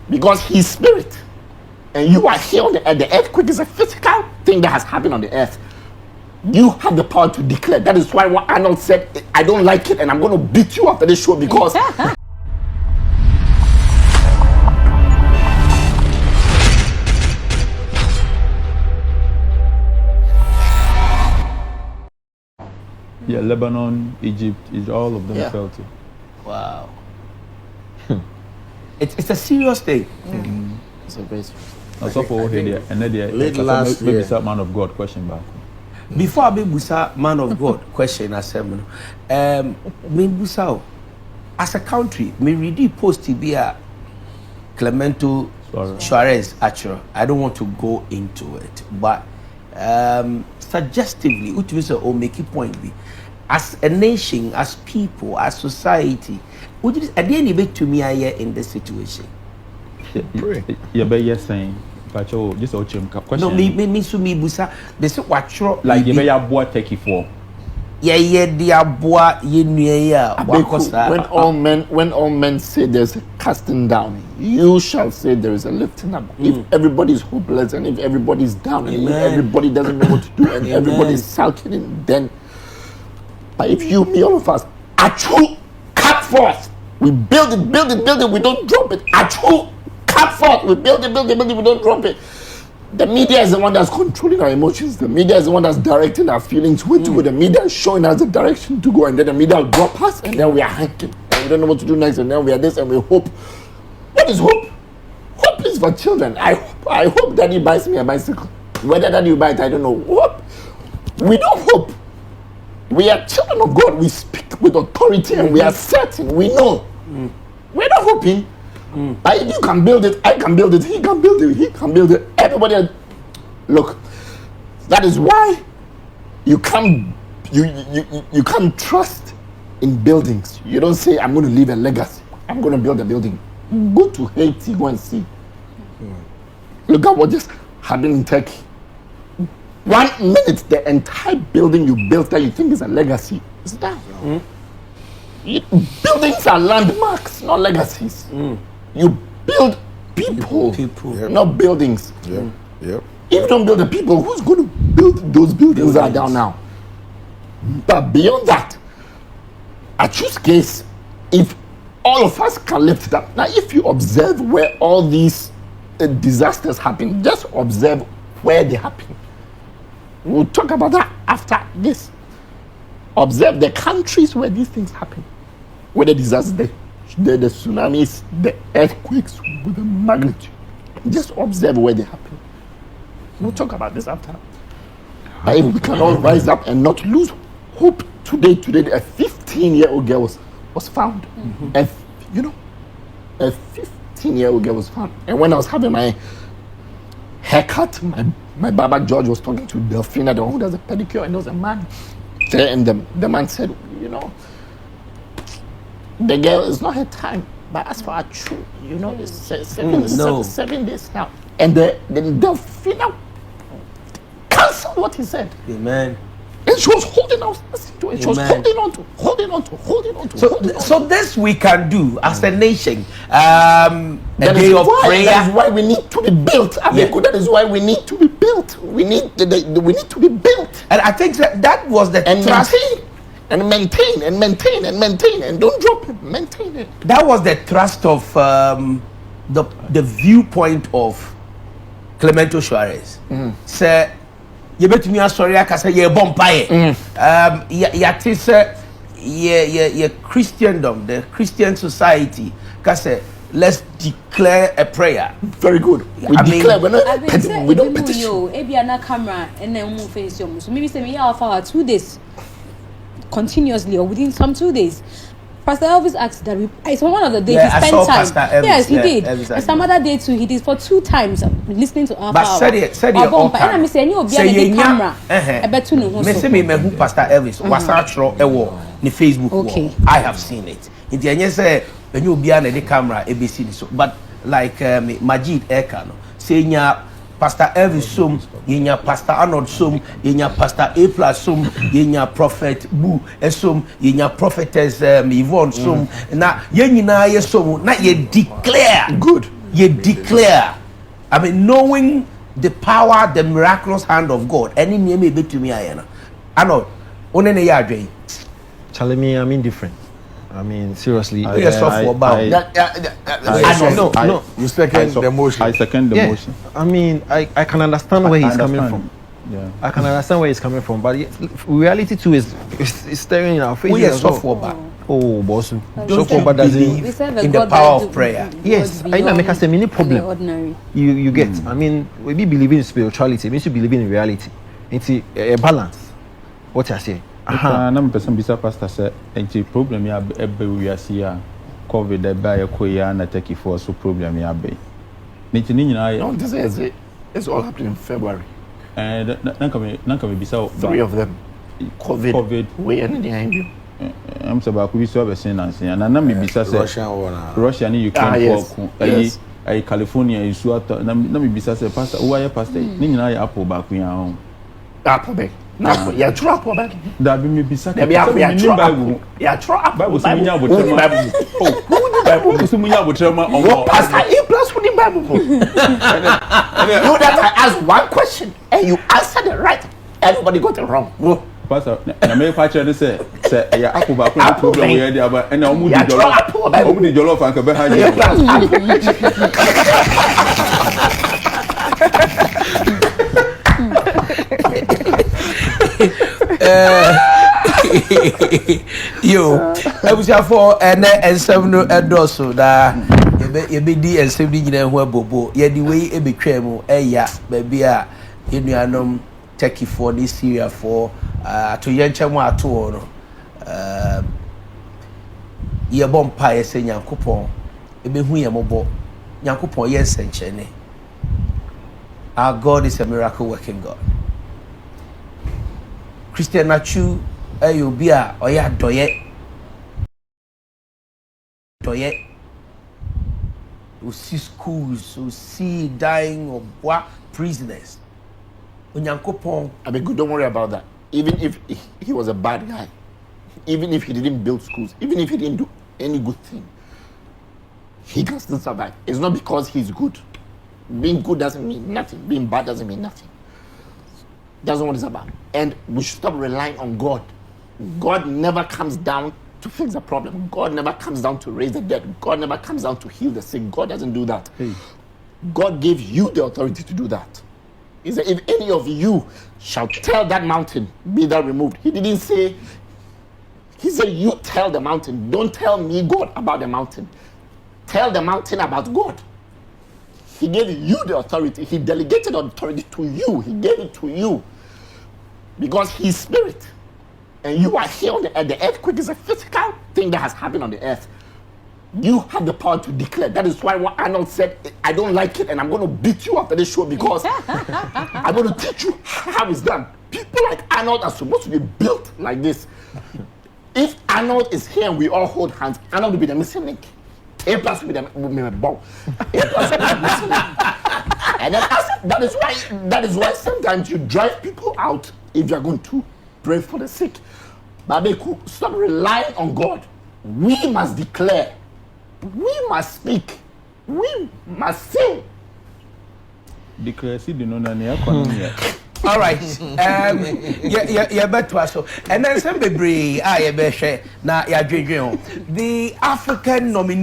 because he's spirit, and you are here on the earth. The earthquake is a physical thing that has happened on the earth. You have the power to declare. That is why what Arnold said, I don't like it, and I'm going to beat you after this show because. Yeah, Lebanon, Egypt, all of them felt it. Wow. It's a serious thing. It's a very serious thing. Also for here, and then late last year. Maybe some man of God question back. Before I be Busa man of God question as me Busa as a country, me read post to be a Clemento Suarez actually. I don't want to go into it, but suggestively, which means or make a point be as a nation, as people, as society, would you at the end of it to me I here in this situation? Yeah, but you're saying, but just a question. No, me Busa, they say what like you may boy take it for. Yeah, dear boy, when all men say there's a casting down, you shall say there is a lifting up. If everybody's hopeless and if everybody's down and if everybody doesn't know what to do and everybody's sulking, then but if you, me, all of us, Atsu, cut forth. We build it, we don't drop it. Atsu, cut forth. We build it, we don't drop it. The media is the one that's controlling our emotions. The media is the one that's directing our feelings where to go. The media is showing us the direction to go, and then the media will drop us, and then we are hanging. And we don't know what to do next, and then we are this, and we hope. What is hope? Hope is for children. I hope Daddy buys me a bicycle. Whether Daddy will buy it, I don't know. Hope. We don't hope. We are children of God. We speak with authority, and we are certain. We know. We're not hoping. But if you can build it, I can build it, he can build it, everybody. Look, that is why you can't trust in buildings. You don't say, I'm going to leave a legacy, I'm going to build a building. Go to Haiti, go and see. Look at what just happened in Turkey. 1 minute, the entire building you built that you think is a legacy is down. Buildings are landmarks, not legacies. You build people, not buildings. If you don't build the people, who's going to build those buildings that are down now? But beyond that, Atsu's case, if all of us can lift it up. Now, if you observe where all these disasters happen, just observe where they happen. We'll talk about that after this. Observe the countries where these things happen, where the disasters, the tsunamis, the earthquakes with the magnitude. Just observe where they happen. We'll talk about this after. But if we can all rise up and not lose hope today, a 15-year-old girl was found. And a 15-year-old girl was found. And when I was having my haircut, my barber George was talking to Delphina, the one who does a pedicure, and there was a man there, and the man said, the girl is not her time, but as for Atsu, it's 7 days now. And the Delphina cancelled what he said. Amen. And she was holding on to it. She was holding on to. So this we can do as a nation. A day of prayer. That is why we need to be built. That is why we need to be built. We need to be built. And I think that was the trust. Maintain and don't drop it. Maintain it. That was the thrust of the viewpoint of Clemento Suarez. Say, you bet me sorry, I can say you're bompaye. Your Christendom, the Christian society, can say let's declare a prayer. Very good. We declare. We don't petition. Yo, na camera and then move face your. So maybe say me for 2 days. Continuously or within some 2 days. Pastor Elvis asked that it's one of the days he spent time. Yes, he did. And some other day too, he did for 2 times listening to our but said it all time. And I say you be on the camera. I bet you know. Me say me who Pastor Elvis was actually on Facebook. Okay. I have seen it. In the end say when you be on the camera ABC so but like Majid Eka no say Pastor Elvis Sum, yenya Pastor Arnold Sum, yenya Pastor A+ Sum, yenya Prophet Bu Sum, yenya Prophetess Yvonne Sum. Na yenyina ye sum, na ye declare. Good. You declare. I mean, knowing the power, the miraculous hand of God. Any name may be to me, I know. Only a yard. Charlie, me, I'm indifferent. I mean, seriously. No. You second the motion. I second the motion. I mean, I can understand where he's coming from. Yeah. I can understand where he's coming from, but reality too is staring in our face. We are as well. software. Oh, boss. Don't you believe in the power of prayer? Yes, I know. Make us a mini problem. Ordinary. You get. I mean, we be believing in spirituality. It means you believe in reality. It's a balance. What I say. I'm person bisa pastor say enti problem ya ebe wiase ya covid ebe ya koya na take for so problem ya be niti ni nyina No, this is it. It's all happened in February. and nanka me bisa 3 of them. COVID. We ended behind you. I'm say ba ku bi so be sin na sin na me bisa say Russia ni Ukraine yes. for Yes. ai California isu ato na me bisa say pastor wo ya pastor ni nyina ya apple ba ku ya ho Apple bag. Now, yeah, throw Apple bag. da bi me bisa There be Apple. Yeah, throw Apple. Yeah, throw Apple. Bible say munya Bible. botrema Bible. Bible say munya botrema What pastor A plus for the Bible? You that I asked one question and you answered it right. Everybody got it wrong. Pastor, na me fa chere say ya apple ba ku Apple problem bag. we dey aba and omu Yeah, di throw Apple bag. omu di jollof and ka be ha Yeah, je plus Apple. Yo, I was here for and 7 endorsement that you be the and 70 in where bobo. Yeah, the way it be cremo, yeah, baby, you Turkey for this Syria for to Yanchama to no. Ye bomb pie say Yankupon, it be who yamobo, Yankupon, yes, and Chene. Our God is a miracle working God. Christian Atsu, you be a or ya doye. We see schools, we see dying of black prisoners. Onyankopon, I mean, good, don't worry about that. Even if he was a bad guy, even if he didn't build schools, even if he didn't do any good thing, he can still survive. It's not because he's good. Being good doesn't mean nothing. Being bad doesn't mean nothing. That's not what it's about. And we should stop relying on God. God never comes down to fix the problem. God never comes down to raise the dead. God never comes down to heal the sick. God doesn't do that. Hey. God gave you the authority to do that. He said, if any of you shall tell that mountain, be thou removed. He didn't say, he said, you tell the mountain. Don't tell me, God, about the mountain. Tell the mountain about God. He gave you the authority. He delegated authority to you. He gave it to you. Because he's spirit. And you are here on the earth. The earthquake is a physical thing that has happened on the earth. You have the power to declare. That is why what Arnold said, I don't like it and I'm going to beat you after this show because I'm going to teach you how it's done. People like Arnold are supposed to be built like this. If Arnold is here and we all hold hands, Arnold will be the missing link. A plus will be the ball. A plus will be the missing link. And then that is why sometimes you drive people out if you're going to pray for the sick. Babeku, stop relying on God. We must declare. We must speak. We must sing. Declare see the no na ne economy. all right. Yeah, better so. And then some baby, I be share na ya dwedwe ho. The African nominee